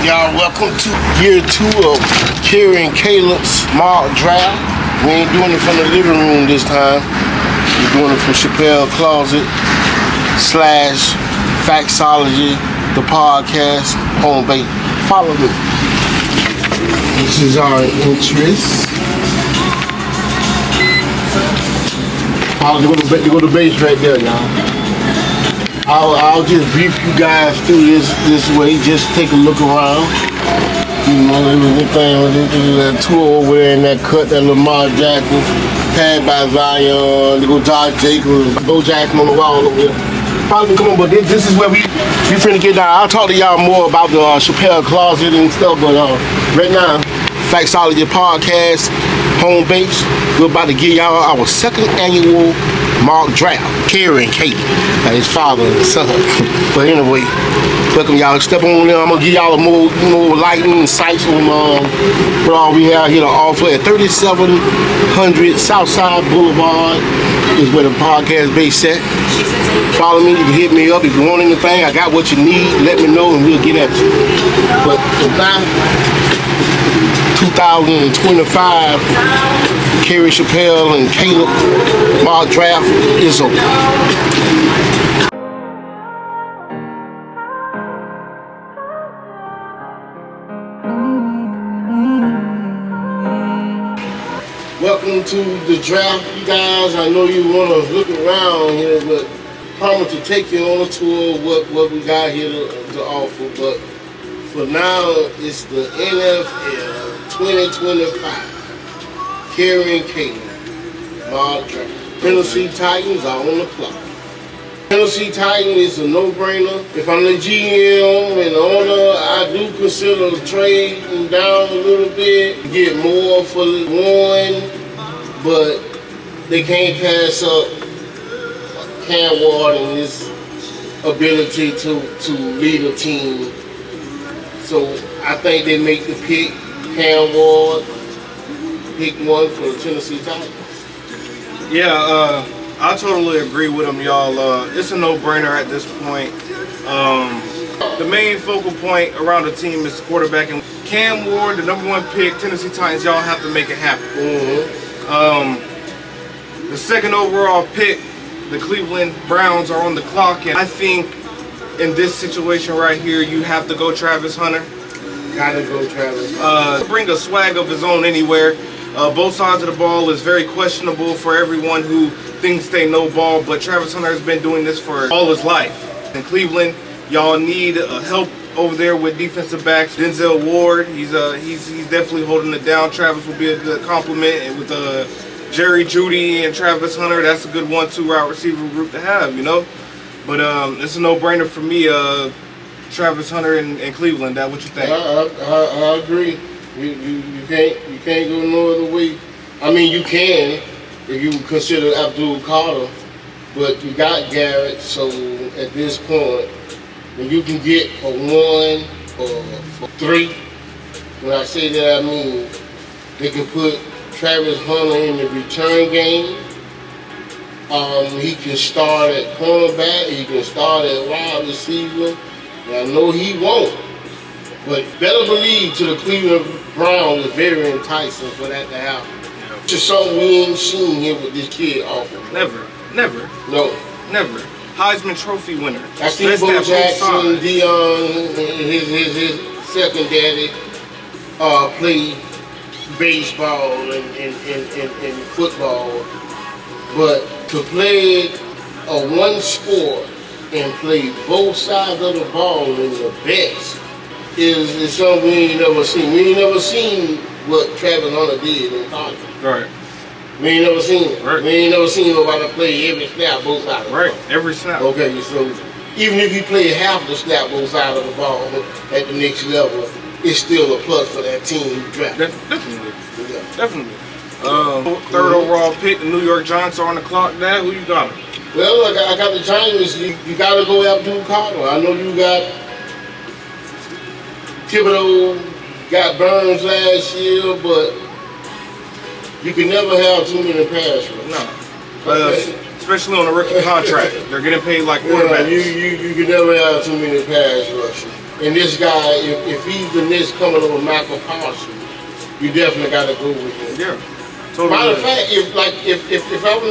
Y'all, welcome to year 2 of Karry and Kalib's mock draft. We ain't doing it from the living room this time. We're doing it from Chappelle Closet / Factsology, the podcast, home base. Follow me. This is our interest. You go to base right there, y'all. I'll just brief you guys through this way. Just take a look around. You know, everything, that tour over there in that cut, that Lamar Jackson, pad by Zion, they go Josh Jacobs, Bo Jackson on the wall over there. Probably come on, but this is where we finna get down. I'll talk to y'all more about the Chappelle Closet and stuff, but right now, Factsology podcast, home base. We're about to give y'all our 2nd annual mock draft. Karry and Kate, his father and son. But anyway, welcome y'all. Step on there. I'm gonna give y'all a more lightning insights on what all we have here to offer at 3700 Southside Boulevard is where the podcast base set. Follow me. You can hit me up if you want anything. I got what you need. Let me know and we'll get at you. But for now, 2025, Karry, Chappelle, and Kalib mock draft is over. Welcome to the draft, you guys. I know you want to look around here, but promise to take you on a tour of what we got here to offer. But for now, it's the NFL 2025. Karry and Kalib mock draft. Tennessee Titans are on the clock. Tennessee Titans is a no-brainer. If I'm the GM and owner, I do consider trading down a little bit, get more for one, but they can't pass up Cam Ward and his ability to lead a team. So I think they make the pick, Cam Ward, pick 1 for the Tennessee Titans. Yeah, I totally agree with him, y'all. It's a no-brainer at this point. The main focal point around the team is quarterback, and Cam Ward, the #1 pick, Tennessee Titans, y'all have to make it happen. The 2nd overall pick, the Cleveland Browns are on the clock, and I think in this situation right here, you have to go Travis Hunter. Gotta go Travis. Bring a swag of his own anywhere. Both sides of the ball is very questionable for everyone who thinks they know ball, but Travis Hunter has been doing this for all his life. In Cleveland, y'all need help over there with defensive backs. Denzel Ward, he's definitely holding it down. Travis will be a good compliment, and with Jerry Jeudy and Travis Hunter, that's a good 1-2 route receiver group to have, you know. But it's a no-brainer for me. Travis Hunter in Cleveland. That what you think? I agree. You can't go no other way. I mean, you can if you consider Abdul Carter, but you got Garrett. So at this point, when you can get for 1 or for 3, when I say that, I mean they can put Travis Hunter in the return game. He can start at cornerback. He can start at wide receiver. And I know he won't, but better believe to the Cleveland Browns is very enticing for that to happen. It's just something we ain't seen here with this kid offering. Never. No. Never. Heisman Trophy winner. I see Bo Jackson, Dion, his second daddy, play baseball and football, but to play one sport and play both sides of the ball in the best is something we ain't never seen. We ain't never seen what Travis Hunter did in college. Right. We ain't never seen it. Right. We ain't never seen nobody play every snap both sides of the ball. Right, every snap. Okay, so even if you play half the snap both sides of the ball at the next level, it's still a plus for that team you draft. Definitely. Yeah. Definitely. 3rd overall pick, the New York Giants are on the clock. Dad, who you got? Well, I got the Giants. You got to go Abdul Carter. I know you got Thibodeau, got Burns last year, but you can never have too many pass rush. No. Especially on a rookie contract. They're getting paid like quarterbacks. You can never have too many pass rushers. And this guy, if he's the next coming over Michael Parsons, you definitely got to go with him. Yeah. Totally. Matter of fact, if I was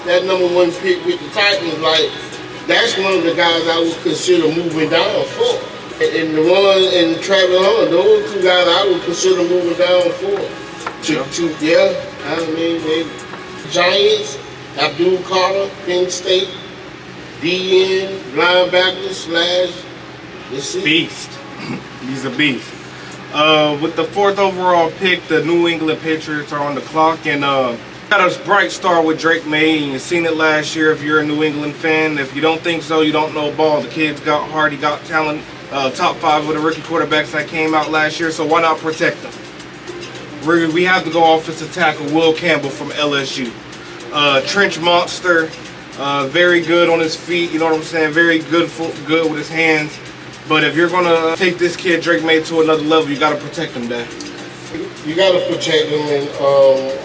that number one pick with the Titans, like that's one of the guys I would consider moving down for. And the one and Travis Hunter, those two guys I would consider moving down for. I mean, they Giants, Abdul Carter, Penn State, DN, linebacker / beast. He's a beast. With the 4th overall pick, the New England Patriots are on the clock, and got a bright star with Drake May, and you've seen it last year if you're a New England fan. If you don't think so, you don't know ball. The kid's got heart, he got talent. Top 5 with the rookie quarterbacks that came out last year, so why not protect them? We have to go offensive tackle Will Campbell from LSU. Trench monster, very good on his feet, you know what I'm saying? Very good with his hands. But if you're gonna take this kid Drake May to another level, you gotta protect him, Dad. You gotta protect him. And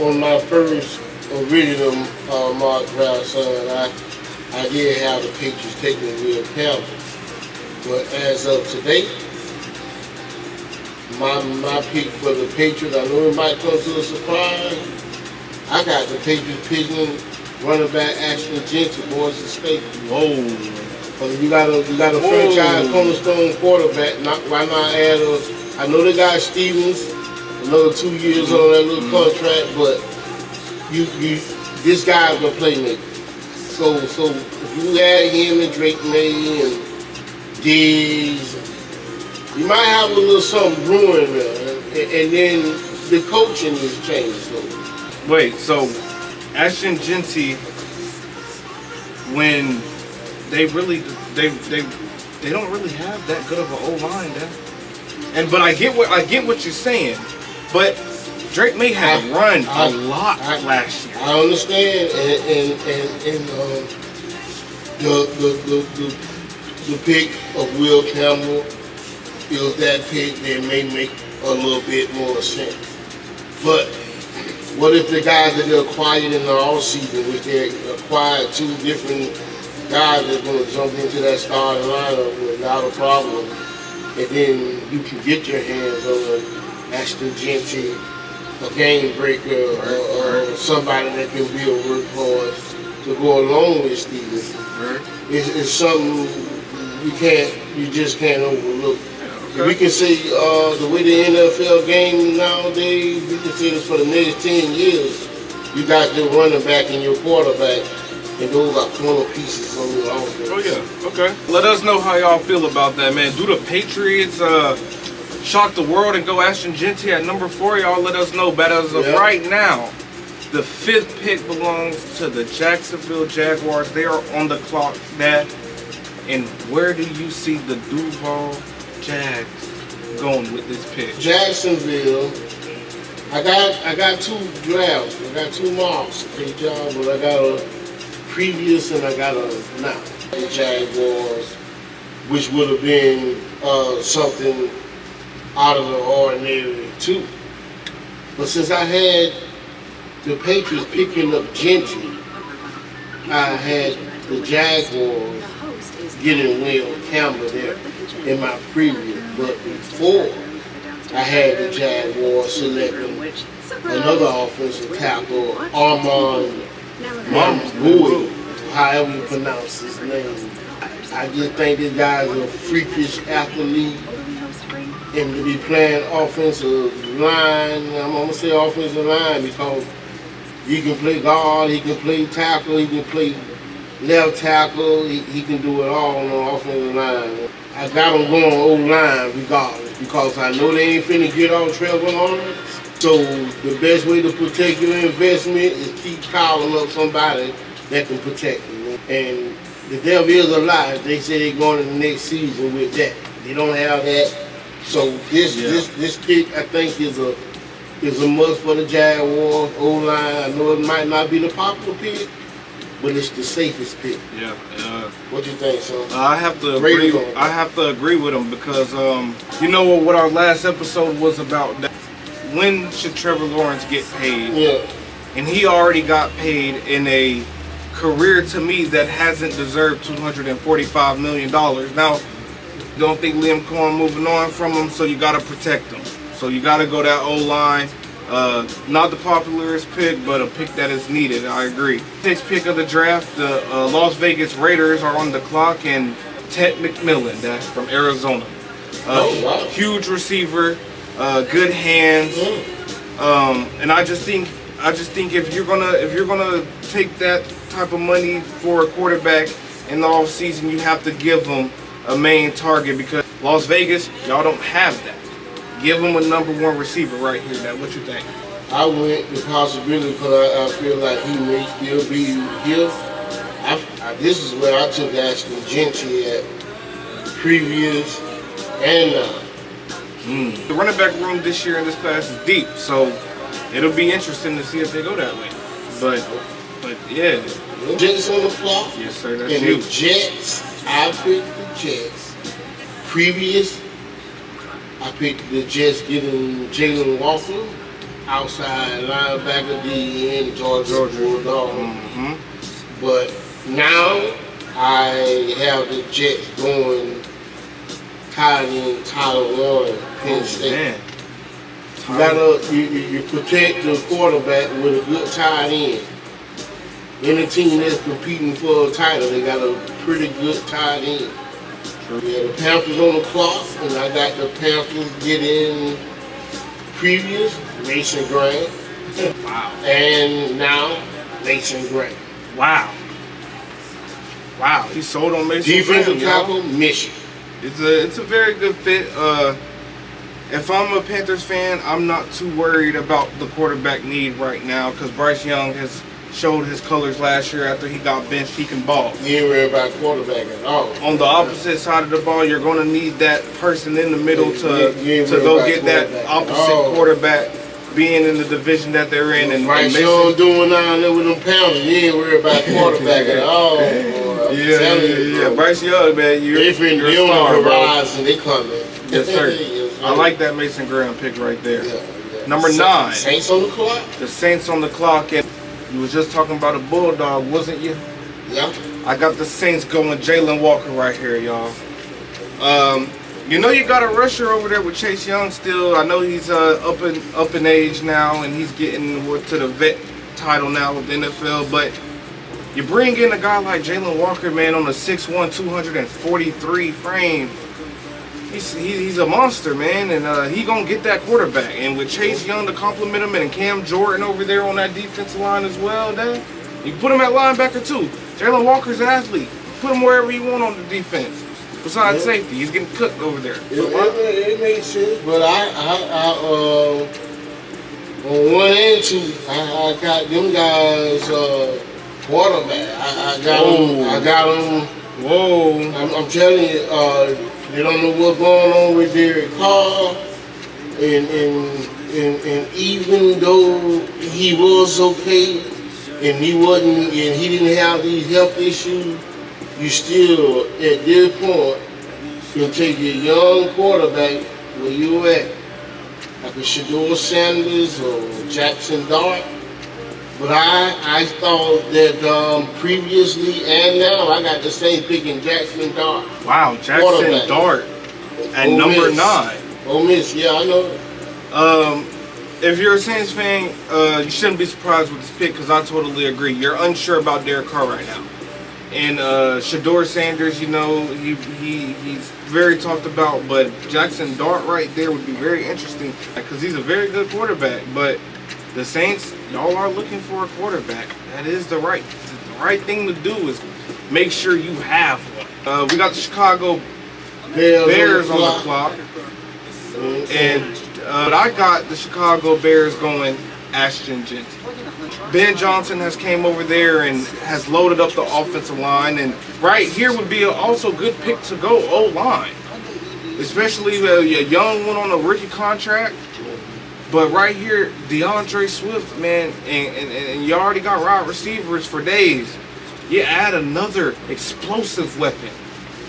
on my first original mock draft, son, I did have the Patriots taking Will Campbell. But as of today, my pick for the Patriots, I know it might come to a surprise. I got the Patriots picking running back Ashton Jenkins, Boise State. Whoa. You got a franchise cornerstone quarterback. Why not add I know they got Stevens, another 2 years on that little contract, but this guy's a playmaker. So if you add him and Drake May and Diggs, you might have a little something brewing there. And then the coaching has changed though. Wait, so Ashton Jenkins, when they don't really have that good of an O-line, but I get what you're saying. But Drake May had to run a lot last year. I understand, and the pick of Will Campbell is that pick that may make a little bit more sense. But what if the guys that they acquired in the offseason, which they acquired 2 different guys that's going to jump into that starting lineup without a problem, and then you can get your hands on Ashton Jenkins, a game breaker, or somebody that can be a workhorse to go along with Stevenson. Right. It's something you just can't overlook. Okay. We can say the way the NFL game nowadays, we can say this for the next 10 years, you got your running back and your quarterback. And those are corner pieces on your offense. Oh yeah, okay. Let us know how y'all feel about that, man. Do the Patriots shock the world and go Ashton Jenkins at number 4? Y'all let us know. But as of right now, the 5th pick belongs to the Jacksonville Jaguars. They are on the clock, Dad. And where do you see the Duval Jags going with this pick? Jacksonville. I got 2 drafts. I got 2 mocks. Great job, but I got a previous and I got a now. The Jaguars, which would have been something out of the ordinary too. But since I had the Patriots picking up Gentry, I had the Jaguars getting Will Campbell there in my previous. But before, I had the Jaguars selecting another offensive tackle, Armand Bowie, however you pronounce his name. I just think this guy's a freakish athlete, and to be playing offensive line, I'm going to say offensive line because he can play guard, he can play tackle, he can play left tackle, he can do it all on the offensive line. I got him going O-line regardless because I know they ain't finna get all Trevor Lawrence. So the best way to protect your investment is keep calling up somebody that can protect you. And the devil is a lie. They say they're going to the next season with that. They don't have that. So this pick I think is a must for the Jaguars O-line. I know it might not be the popular pick, but it's the safest pick. Yeah. What you think, son? I have to agree. I have to agree with him because you know what our last episode was about. When should Trevor Lawrence get paid? Yeah. And he already got paid in a career to me that hasn't deserved $245 million. Now, Don't think Liam Cohen moving on from him, so you got to protect him. So you got to go that O-line. Not the popularist pick, but a pick that is needed. I agree. Sixth pick of the draft, the Las Vegas Raiders are on the clock, and Ted McMillan, that's from Arizona. Wow. Huge receiver, good hands, and I just think if you're gonna take that type of money for a quarterback in the off season, you have to give them a main target, because Las Vegas, y'all don't have that. Give him a #1 receiver right here. Now, what you think? I went the possibility because I feel like he may still be here. This is where I took Ashton Gentry at previous and now. The running back room this year in this class is deep, so it'll be interesting to see if they go that way. But yeah. Jets on the clock. Yes, sir. That's and you. the Jets, I picked the Jets. Previous, I picked the Jets getting Jalen Walker, outside linebacker, DN, Georgia Bulldog. But now I have the Jets going tight end Tyler Warren, Penn State. You protect the quarterback with a good tight end. Any team that's competing for a title, they got a pretty good tight end. Yeah, the Panthers on the clock, and I got the Panthers getting previous Mason Graham. Wow. And now Mason Graham. Wow. Wow. He sold on Mason Defensive Graham, tackle, Michigan. It's a very good fit. If I'm a Panthers fan, I'm not too worried about the quarterback need right now, because Bryce Young has showed his colors last year. After he got benched, he can ball. You ain't worried about quarterback at all. On the opposite side of the ball, you're going to need that person in the middle to go get that opposite quarterback, being in the division that they're in. And Bryce Young doing down there with them Panthers, you ain't worried about quarterback at all. Yeah. Bryce Young, man, you're a star, bro. They coming. Yes, sir. I like that Mason Graham pick right there. Number 9. Saints on the clock. The Saints on the clock, and you was just talking about a Bulldog, wasn't you? Yeah. I got the Saints going Jalen Walker right here, y'all. You know you got a rusher over there with Chase Young still. I know he's up in age now, and he's getting to the vet title now with the NFL, but you bring in a guy like Jalen Walker, man, on a 6'1", 243 frame. He's a monster, man, and he gonna get that quarterback. And with Chase Young to compliment him, and Cam Jordan over there on that defensive line as well, then you can put him at linebacker too. Jalen Walker's an athlete. Put him wherever you want on the defense. Besides safety, he's getting cooked over there. It makes sense, but I on 1 and 2, I got them guys quarterback. I got them. Whoa! I'm telling you, they don't know what's going on with Derek Carr, and even though he was okay, and he didn't have these health issues, you still at this point can take your young quarterback where you at, like a Shedeur Sanders or Jackson Dart. But I thought that previously and now I got the same pick in Jackson Dart. Wow, Jackson Dart at number 9. Ole Miss, yeah, I know. If you're a Saints fan, you shouldn't be surprised with this pick, because I totally agree. You're unsure about Derek Carr right now. And Shedeur Sanders, you know, he's very talked about, but Jackson Dart right there would be very interesting, because he's a very good quarterback. But the Saints, y'all are looking for a quarterback. That is the right thing to do, is make sure you have one. We got the Chicago Bears on the clock. And but I got the Chicago Bears going Ashton Gentry. Ben Johnson has came over there and has loaded up the offensive line, and right here would be also good pick to go O-line, especially a young one on a rookie contract. But right here, DeAndre Swift, man, and you already got wide receivers for days. You add another explosive weapon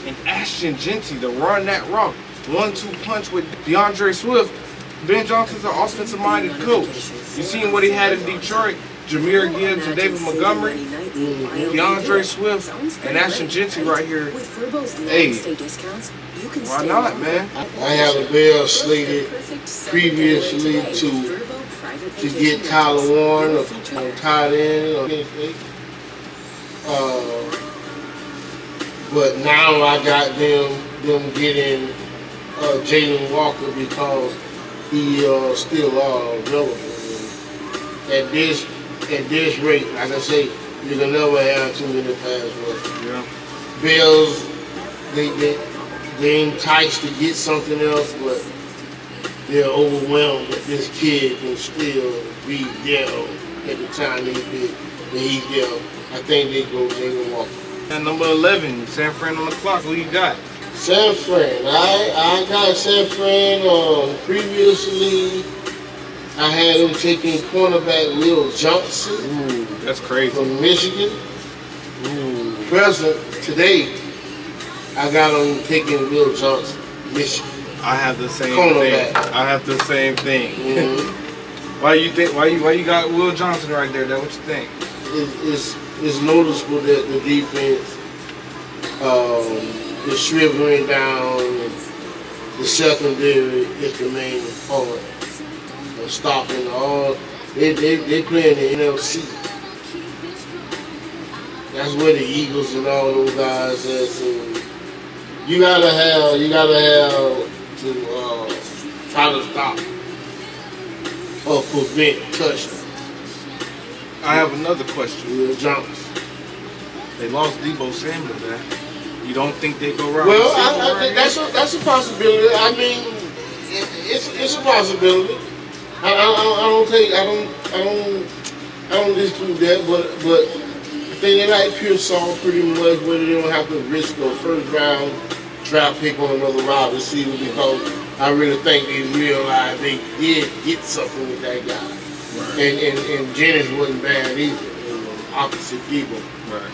in Ashton Gentry to run that rock. 1-2 punch with DeAndre Swift. Ben Johnson's an offensive-minded coach. You seen what he had in Detroit? Jameer Gibbs and David Montgomery, DeAndre Swift, and Ashton Jeanty right here. Hey, why not, man? I had a bill slated previously to get Tyler Warren or tied in or anything. But now I got them getting Jalen Walker because he still available. And at this rate, like I say, you can never have too many pass rushers. Yeah. Bills, they enticed to get something else, but they're overwhelmed that this kid can still be there at the time he's there. I think they go Jalen Walker. And number 11, San Fran on the clock. Who you got? San Fran. I got San Fran previously. I had him taking cornerback Will Johnson. Ooh, that's crazy. From Michigan. Present today, I got him taking Will Johnson, Michigan. I have the same cornerback. thing. I have the same thing. Why you got Will Johnson right there? That what you think? It's noticeable that the defense is shriveling down. And the secondary is the main part. Stopping all, they play in the NFC. That's where the Eagles and all those guys are. So you gotta have to try to stop or prevent touchdowns. I have another question. Will Johnson. They lost Deebo Samuel, man. You don't think they go right? Well, I think that's a possibility. I mean, it's a possibility. I don't disprove that, but I think they like Pearsall pretty much, where they don't have to risk a first round draft pick on another wide receiver, because I really think they realized they did get something with that guy. Right. And Jennings wasn't bad either, opposite people. Right.